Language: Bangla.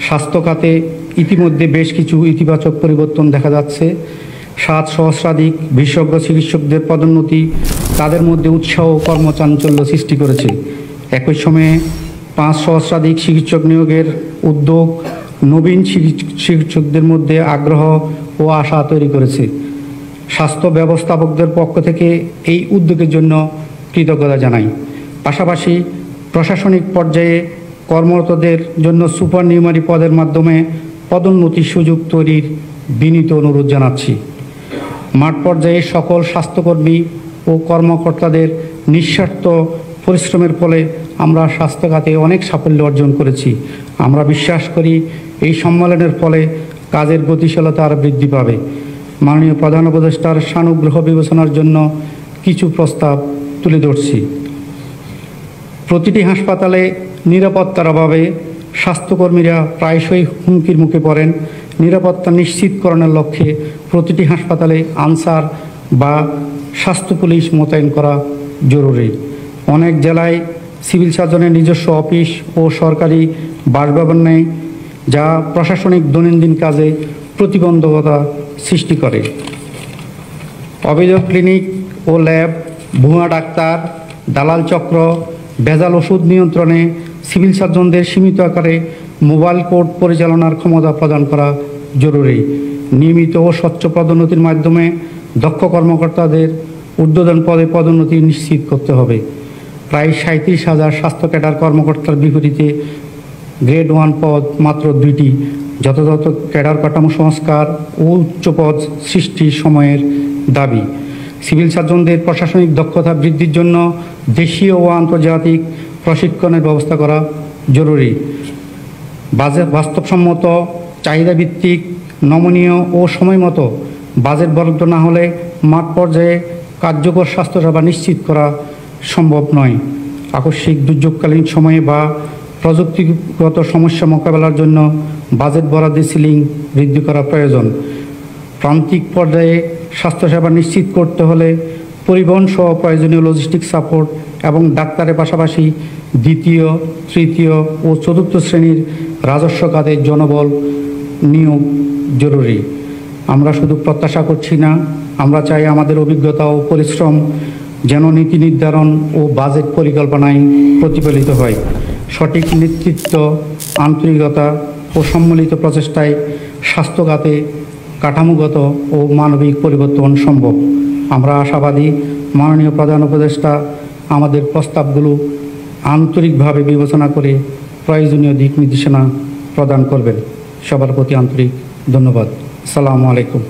স্বাস্থ্য খাতে ইতিমধ্যে বেশ কিছু ইতিবাচক পরিবর্তন দেখা যাচ্ছে। 7 সহস্রাধিক বিশেষজ্ঞ চিকিৎসকদের পদোন্নতি তাদের মধ্যে উৎসাহ ও কর্মচাঞ্চল্য সৃষ্টি করেছে। একই সময়ে 5 সহস্রাধিক চিকিৎসক নিয়োগের উদ্যোগ নবীন চিকিৎসকদের মধ্যে আগ্রহ ও আশা তৈরি করেছে। স্বাস্থ্য ব্যবস্থাপকদের পক্ষ থেকে এই উদ্যোগের জন্য কৃতজ্ঞতা জানাই। পাশাপাশি প্রশাসনিক পর্যায়ে কর্মরতদের জন্য সুপারনিউমারি পদের মাধ্যমে পদোন্নতির সুযোগ তৈরির বিনীত অনুরোধ জানাচ্ছি। মাঠ পর্যায়ে সকল স্বাস্থ্যকর্মী ও কর্মকর্তাদের নিঃস্বার্থ পরিশ্রমের ফলে আমরা স্বাস্থ্য খাতে অনেক সাফল্য অর্জন করেছি। আমরা বিশ্বাস করি এই সম্মেলনের ফলে কাজের গতিশীলতা আরও বৃদ্ধি পাবে। মাননীয় প্রধান উপদেষ্টার সানুগ্রহ বিবেচনার জন্য কিছু প্রস্তাব তুলে ধরছি। প্রতিটি হাসপাতালে নিরাপত্তার অভাবে স্বাস্থ্যকর্মীরা প্রায়শই হুমকির মুখে পড়েন। নিরাপত্তা নিশ্চিতকরণের লক্ষ্যে প্রতিটি হাসপাতালে আনসার বা স্বাস্থ্য পুলিশ মোতায়েন করা জরুরি। অনেক জেলায় সিভিল সার্জনের নিজস্ব অফিস ও সরকারি বাসভবন নেই, যা প্রশাসনিক দৈনন্দিন কাজে প্রতিবন্ধকতা সৃষ্টি করে। অবৈধ ক্লিনিক ও ল্যাব, ভুয়া ডাক্তার, দালাল চক্র, ভেজাল ওষুধ নিয়ন্ত্রণে সিভিল সার্জনদের সীমিত আকারে মোবাইল কোর্ট পরিচালনার ক্ষমতা প্রদান করা জরুরি। নিয়মিত ও স্বচ্ছ পদোন্নতির মাধ্যমে দক্ষ কর্মকর্তাদের ঊর্ধ্বতন পদে পদোন্নতি নিশ্চিত করতে হবে। প্রায় 37,000 স্বাস্থ্য ক্যাডার কর্মকর্তার বিপরীতে গ্রেড 1 পদ মাত্র 2টি। যথাযথ ক্যাডার কাঠামো সংস্কার ও উচ্চ পদ সৃষ্টির সময়ের দাবি। সিভিল সার্জনদের প্রশাসনিক দক্ষতা বৃদ্ধির জন্য দেশীয় ও আন্তর্জাতিক প্রশিক্ষণের ব্যবস্থা করা জরুরি। বাস্তবসম্মত, চাহিদাভিত্তিক, নমনীয় ও সময়মতো বাজেট বরাদ্দ না হলে মাঠ পর্যায়ে কার্যকর স্বাস্থ্যসেবা নিশ্চিত করা সম্ভব নয়। আকস্মিক দুর্যোগকালীন সময়ে বা প্রযুক্তিগত সমস্যা মোকাবেলার জন্য বাজেট বরাদ্দের সিলিং বৃদ্ধি করা প্রয়োজন। প্রান্তিক পর্যায়ে স্বাস্থ্যসেবা নিশ্চিত করতে হলে পরিবহন সহ প্রয়োজনীয় লজিস্টিক সাপোর্ট এবং ডাক্তারের পাশাপাশি দ্বিতীয়, তৃতীয় ও চতুর্থ শ্রেণীর রাজস্ব খাতে জনবল নিয়োগ জরুরি। আমরা শুধু প্রত্যাশা করছি না, আমরা চাই আমাদের অভিজ্ঞতা ও পরিশ্রম যেন নীতি নির্ধারণ ও বাজেট পরিকল্পনায় প্রতিফলিত হয়। সঠিক নেতৃত্ব, আন্তরিকতা ও সম্মিলিত প্রচেষ্টায় স্বাস্থ্য খাতে কাঠামোগত ও মানবিক পরিবর্তন সম্ভব। আমরা আশাবাদী মাননীয় প্রধান উপদেষ্টা আমাদের প্রস্তাবগুলো আন্তরিকভাবে বিবেচনা করে প্রয়োজনীয় দিক নির্দেশনা প্রদান করবেন। সবার প্রতি আন্তরিক ধন্যবাদ। আসসালামু আলাইকুম।